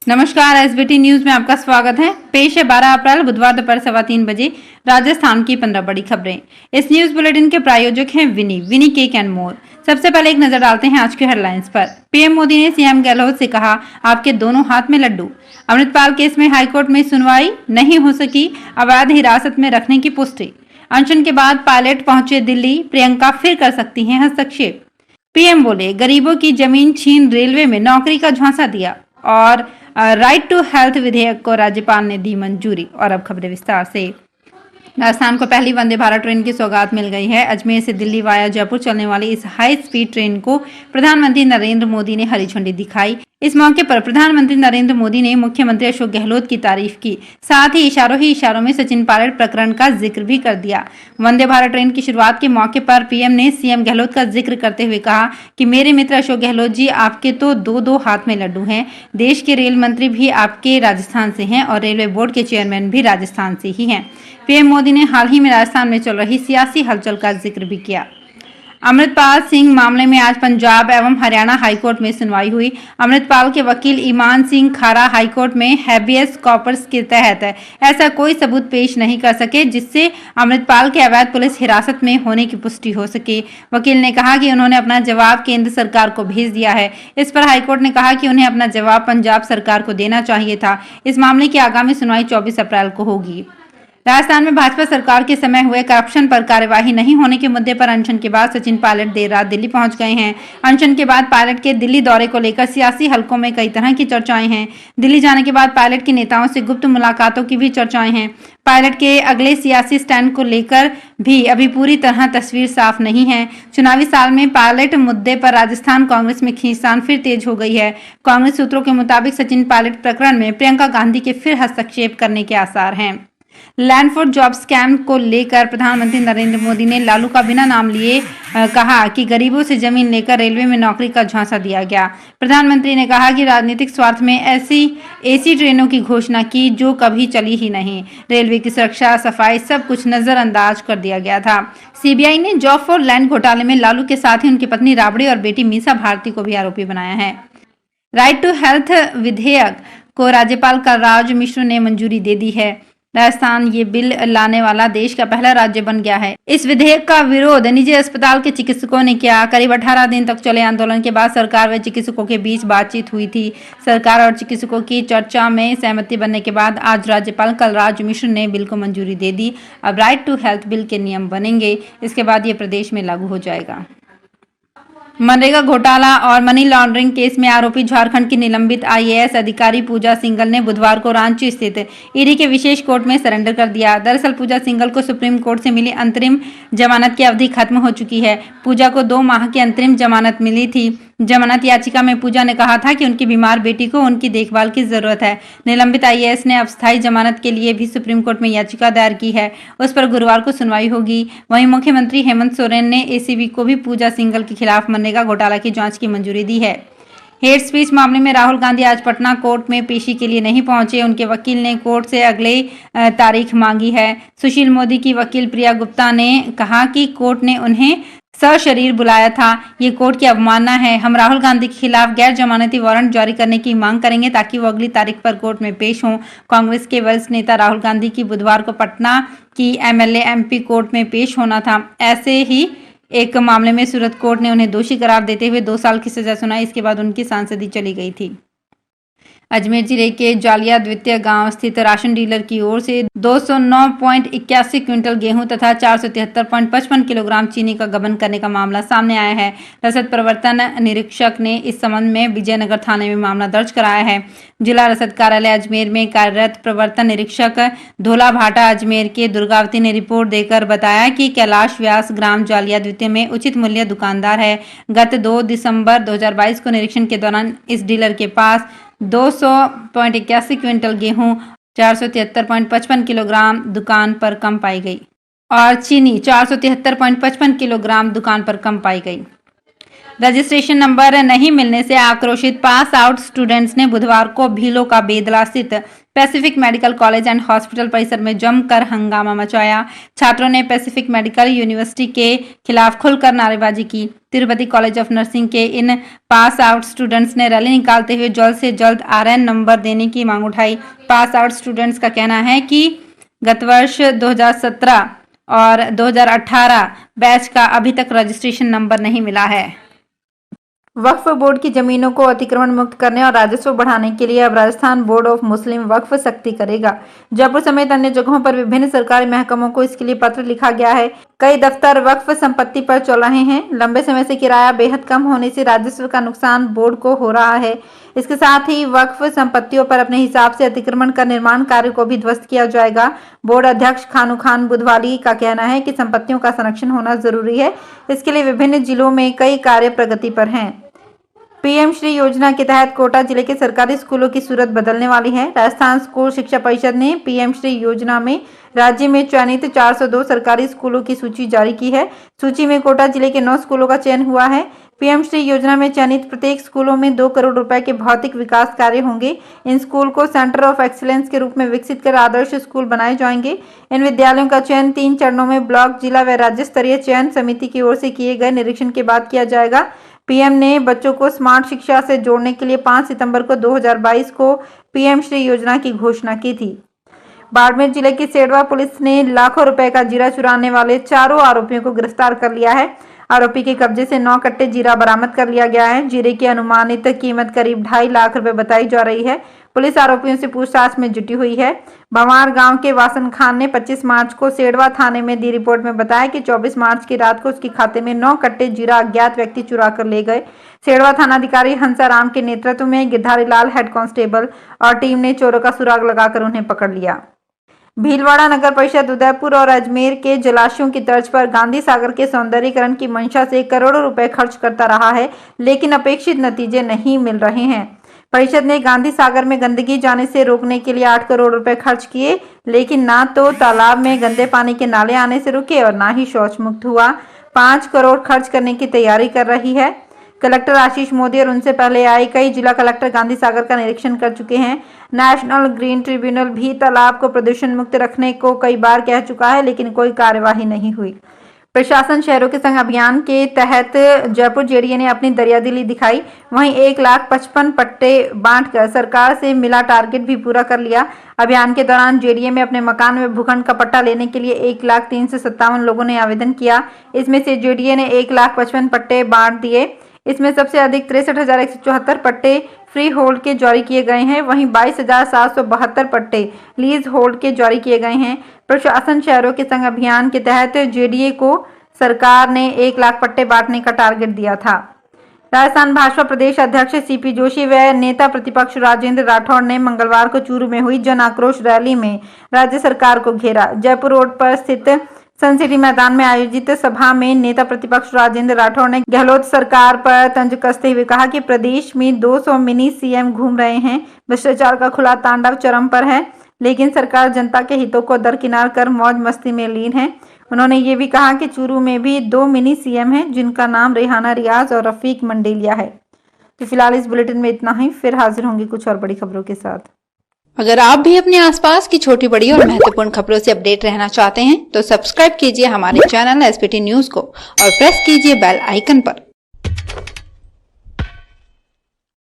नमस्कार, SBT news में आपका स्वागत है। पेश है 12 अप्रैल बुधवार दोपहर 3:15 राजस्थान की 15 बड़ी खबरें। इस न्यूज बुलेटिन के प्रायोजक हैं विनी केक एंड मोर। सबसे पहले एक नजर डालते हैं आज के हेडलाइंस पर। पीएम मोदी ने सीएम गहलोत से कहा, आपके दोनों हाथ में लड्डू। अमृतपाल केस में हाईकोर्ट में सुनवाई नहीं हो सकी, अवैध हिरासत में रखने की पुष्टि। अनशन के बाद पायलट पहुंचे दिल्ली, प्रियंका फिर कर सकती हैं हस्तक्षेप। पीएम बोले, गरीबों की जमीन छीन रेलवे में नौकरी का झांसा दिया। और राइट टू हेल्थ विधेयक को राज्यपाल ने दी मंजूरी। और अब खबरें विस्तार से। राजस्थान को पहली वंदे भारत ट्रेन की सौगात मिल गई है। अजमेर से दिल्ली वाया जयपुर चलने वाली इस हाई स्पीड ट्रेन को प्रधानमंत्री नरेंद्र मोदी ने हरी झंडी दिखाई। इस मौके पर प्रधानमंत्री नरेंद्र मोदी ने मुख्यमंत्री अशोक गहलोत की तारीफ की, साथ ही इशारों में सचिन पायलट प्रकरण का जिक्र भी कर दिया। वंदे भारत ट्रेन की शुरुआत के मौके पर पीएम ने सीएम गहलोत का जिक्र करते हुए कहा कि मेरे मित्र अशोक गहलोत जी, आपके तो दो हाथ में लड्डू हैं। देश के रेल मंत्री भी आपके राजस्थान से हैं और रेलवे बोर्ड के चेयरमैन भी राजस्थान से ही हैं। पीएम मोदी ने हाल ही में राजस्थान में चल रही सियासी हलचल का जिक्र भी किया। अमृतपाल सिंह मामले में आज पंजाब एवं हरियाणा हाईकोर्ट में सुनवाई हुई। अमृतपाल के वकील ईमान सिंह खारा हाईकोर्ट में हैबियस कॉर्पस के तहत ऐसा कोई सबूत पेश नहीं कर सके जिससे अमृतपाल के अवैध पुलिस हिरासत में होने की पुष्टि हो सके। वकील ने कहा कि उन्होंने अपना जवाब केंद्र सरकार को भेज दिया है। इस पर हाईकोर्ट ने कहा कि उन्हें अपना जवाब पंजाब सरकार को देना चाहिए था। इस मामले की आगामी सुनवाई 24 अप्रैल को होगी। राजस्थान में भाजपा सरकार के समय हुए करप्शन पर कार्यवाही नहीं होने के मुद्दे पर अनशन के बाद सचिन पायलट देर रात दिल्ली पहुंच गए हैं। अनशन के बाद पायलट के दिल्ली दौरे को लेकर सियासी हलकों में कई तरह की चर्चाएं हैं। दिल्ली जाने के बाद पायलट के नेताओं से गुप्त मुलाकातों की भी चर्चाएं हैं। पायलट के अगले सियासी स्टैंड को लेकर भी अभी पूरी तरह तस्वीर साफ नहीं है। चुनावी साल में पायलट मुद्दे पर राजस्थान कांग्रेस में खींचतान फिर तेज हो गई है। कांग्रेस सूत्रों के मुताबिक सचिन पायलट प्रकरण में प्रियंका गांधी के फिर हस्तक्षेप करने के आसार हैं। लैंड फॉर जॉब स्कैम को लेकर प्रधानमंत्री नरेंद्र मोदी ने लालू का बिना नाम लिए कहा कि गरीबों से जमीन लेकर रेलवे में नौकरी का झांसा दिया गया। प्रधानमंत्री ने कहा कि राजनीतिक स्वार्थ में ऐसी ट्रेनों की घोषणा की जो कभी चली ही नहीं। रेलवे की सुरक्षा, सफाई सब कुछ नजरअंदाज कर दिया गया था। सीबीआई ने जॉब फॉर लैंड घोटाले में लालू के साथ ही उनकी पत्नी राबड़ी और बेटी मीसा भारती को भी आरोपी बनाया है। राइट टू हेल्थ विधेयक को राज्यपाल कलराज मिश्र ने मंजूरी दे दी है। राजस्थान ये बिल लाने वाला देश का पहला राज्य बन गया है। इस विधेयक का विरोध निजी अस्पताल के चिकित्सकों ने किया। करीब 18 दिन तक चले आंदोलन के बाद सरकार व चिकित्सकों के बीच बातचीत हुई थी। सरकार और चिकित्सकों की चर्चा में सहमति बनने के बाद आज राज्यपाल कलराज मिश्र ने बिल को मंजूरी दे दी। अब राइट टू हेल्थ बिल के नियम बनेंगे। इसके बाद ये प्रदेश में लागू हो जाएगा। मनरेगा घोटाला और मनी लॉन्ड्रिंग केस में आरोपी झारखंड की निलंबित आईएएस अधिकारी पूजा सिंघल ने बुधवार को रांची स्थित ईडी के विशेष कोर्ट में सरेंडर कर दिया। दरअसल पूजा सिंघल को सुप्रीम कोर्ट से मिली अंतरिम जमानत की अवधि खत्म हो चुकी है। पूजा को 2 माह की अंतरिम जमानत मिली थी। जमानत याचिका में पूजा ने कहा था कि उनकी बीमार बेटी को उनकी देखभाल की जरूरत है। निलंबित आईएएस ने अस्थायी जमानत के लिए भी सुप्रीम कोर्ट में याचिका दायर की है। उस पर गुरुवार को सुनवाई होगी। वहीं मुख्यमंत्री हेमंत सोरेन ने एसीबी को भी पूजा सिंघल के खिलाफ मनरेगा घोटाला की जांच की मंजूरी दी है। हेट स्पीच मामले में राहुल गांधी आज पटना कोर्ट में पेशी के लिए नहीं पहुंचे। उनके वकील ने कोर्ट से अगले तारीख मांगी है। सुशील मोदी की वकील प्रिया गुप्ता ने कहा कि कोर्ट ने उन्हें सशरीर बुलाया था। ये कोर्ट की अवमानना है। हम राहुल गांधी के खिलाफ गैर जमानती वारंट जारी करने की मांग करेंगे ताकि वो अगली तारीख पर कोर्ट में पेश हों। कांग्रेस के वरिष्ठ नेता राहुल गांधी की बुधवार को पटना की एमएलए एमपी कोर्ट में पेश होना था। ऐसे ही एक मामले में सूरत कोर्ट ने उन्हें दोषी करार देते हुए 2 साल की सजा सुनाई। इसके बाद उनकी सांसदी चली गई थी। अजमेर जिले के जालिया द्वितीय गांव स्थित राशन डीलर की ओर से 209.81 क्विंटल गेहूं तथा 473.55 किलोग्राम चीनी का गबन करने का मामला सामने आया है। रसद प्रवर्तन निरीक्षक ने इस संबंध में विजयनगर थाने में मामला दर्ज कराया है। जिला रसद कार्यालय अजमेर में कार्यरत प्रवर्तन निरीक्षक धोला भाटा अजमेर के दुर्गावती ने रिपोर्ट देकर बताया कि कैलाश व्यास ग्राम जालिया द्वितीय में उचित मूल्य दुकानदार है। गत 2 दिसंबर 2022 को निरीक्षण के दौरान इस डीलर के पास 200.81 क्विंटल गेहूं 473.55 किलोग्राम दुकान पर कम पाई गई और चीनी 473.55 किलोग्राम दुकान पर कम पाई गई। रजिस्ट्रेशन नंबर नहीं मिलने से आक्रोशित पास आउट स्टूडेंट्स ने बुधवार को भीलों का बेदला स्थित Pacific medical college and hospital परिसर में जमकर हंगामा मचाया। छात्रों ने पैसिफिक मेडिकल यूनिवर्सिटी के खिलाफ खुलकर नारेबाजी की। तिरुपति कॉलेज ऑफ नर्सिंग के इन पास आउट स्टूडेंट्स ने रैली निकालते हुए जल्द से जल्द RN नंबर देने की मांग उठाई। पास आउट स्टूडेंट्स का कहना है कि गत वर्ष 2017 और 2018 बैच का अभी तक रजिस्ट्रेशन नंबर नहीं मिला है। वक्फ बोर्ड की जमीनों को अतिक्रमण मुक्त करने और राजस्व बढ़ाने के लिए अब राजस्थान बोर्ड ऑफ मुस्लिम वक्फ सख्ती करेगा। जयपुर समेत अन्य जगहों पर विभिन्न सरकारी महकमों को इसके लिए पत्र लिखा गया है। कई दफ्तर वक्फ संपत्ति पर चल रहे हैं। लंबे समय से किराया बेहद कम होने से राजस्व का नुकसान बोर्ड को हो रहा है। इसके साथ ही वक्फ संपत्तियों पर अपने हिसाब से अतिक्रमण कर निर्माण कार्य को भी ध्वस्त किया जाएगा। बोर्ड अध्यक्ष खानू खान बुधवाली का कहना है कि संपत्तियों का संरक्षण होना जरूरी है। इसके लिए विभिन्न जिलों में कई कार्य प्रगति पर हैं। पीएम श्री योजना के तहत कोटा जिले के सरकारी स्कूलों की सूरत बदलने वाली है। राजस्थान स्कूल शिक्षा परिषद ने पीएम श्री योजना में राज्य में चयनित 402 सरकारी स्कूलों की सूची जारी की है। सूची में कोटा जिले के 9 स्कूलों का चयन हुआ है। पीएम श्री योजना में चयनित प्रत्येक स्कूलों में 2 करोड़ रुपए के भौतिक विकास कार्य होंगे। इन स्कूल को सेंटर ऑफ एक्सीलेंस के रूप में विकसित कर आदर्श स्कूल बनाए जाएंगे। इन विद्यालयों का चयन 3 चरणों में ब्लॉक, जिला व राज्य स्तरीय चयन समिति की ओर से किए गए निरीक्षण के बाद किया जाएगा। पीएम ने बच्चों को स्मार्ट शिक्षा से जोड़ने के लिए 5 सितंबर को 2022 को पीएम श्री योजना की घोषणा की थी। बाड़मेर जिले की सेडवा पुलिस ने लाखों रुपए का जीरा चुराने वाले 4 आरोपियों को गिरफ्तार कर लिया है। आरोपी के कब्जे से 9 कट्टे जीरा बरामद कर लिया गया है। जीरे की अनुमानित कीमत करीब 2.5 लाख रुपए बताई जा रही है। पुलिस आरोपियों से पूछताछ में जुटी हुई है। भंवार गांव के वासन खान ने 25 मार्च को सेडवा थाने में दी रिपोर्ट में बताया कि 24 मार्च की रात को उसके खाते में 9 कट्टे जीरा अज्ञात व्यक्ति चुरा कर ले गए। सेडवा थानाधिकारी हंसाराम के नेतृत्व में गिरधारी लाल हेड कांस्टेबल और टीम ने चोरों का सुराग लगाकर उन्हें पकड़ लिया। भीलवाड़ा नगर परिषद उदयपुर और अजमेर के जलाशयों की तर्ज पर गांधी सागर के सौंदर्यीकरण की मंशा से करोड़ों रुपए खर्च करता रहा है, लेकिन अपेक्षित नतीजे नहीं मिल रहे हैं। परिषद ने गांधी सागर में गंदगी जाने से रोकने के लिए 8 करोड़ रुपए खर्च किए, लेकिन ना तो तालाब में गंदे पानी के नाले आने से रुके और ना ही शौच मुक्त हुआ। 5 करोड़ खर्च करने की तैयारी कर रही है। कलेक्टर आशीष मोदी और उनसे पहले आए कई जिला कलेक्टर गांधी सागर का निरीक्षण कर चुके हैं। नेशनल ग्रीन ट्रिब्यूनल भी तालाब को प्रदूषण मुक्त रखने को कई बार कह चुका है, लेकिन कोई कार्यवाही नहीं हुई। प्रशासन शहरों के संग अभियान के तहत जयपुर जेडीए ने अपनी दरियादिली दिखाई। वहीं 1,55,000 पट्टे बांटकर सरकार से मिला टारगेट भी पूरा कर लिया। अभियान के दौरान जेडीए में अपने मकान में भूखंड का पट्टा लेने के लिए 1,03,57 लोगों ने आवेदन किया। इसमें से जेडीए ने 1,55,000 पट्टे बांट दिए। इसमें सबसे अधिक 63,174 पट्टे फ्री होल्ड के जारी किए गए हैं। वहीं 22,772 पट्टे लीज होल्ड के जारी किए गए हैं। प्रशासन शहरों के संग अभियान के तहत जेडीए को सरकार ने 1 लाख पट्टे बांटने का टारगेट दिया था। राजस्थान भाजपा प्रदेश अध्यक्ष सीपी जोशी व नेता प्रतिपक्ष राजेंद्र राठौड़ ने मंगलवार को चूरू में हुई जन आक्रोश रैली में राज्य सरकार को घेरा। जयपुर रोड पर स्थित सन सिटी मैदान में आयोजित सभा में नेता प्रतिपक्ष राजेंद्र राठौड़ ने गहलोत सरकार पर तंज कसते हुए कहा कि प्रदेश में 200 मिनी सीएम घूम रहे हैं। भ्रष्टाचार का खुला तांडव चरम पर है, लेकिन सरकार जनता के हितों को दरकिनार कर मौज मस्ती में लीन है। उन्होंने ये भी कहा कि चूरू में भी 2 मिनी सीएम हैं, जिनका नाम रेहाना रियाज और रफीक मंडेलिया है। तो फिलहाल इस बुलेटिन में इतना ही। फिर हाजिर होंगे कुछ और बड़ी खबरों के साथ। अगर आप भी अपने आसपास की छोटी बड़ी और महत्वपूर्ण खबरों से अपडेट रहना चाहते हैं तो सब्सक्राइब कीजिए हमारे चैनल एसपीटी न्यूज को और प्रेस कीजिए बेल आइकन पर।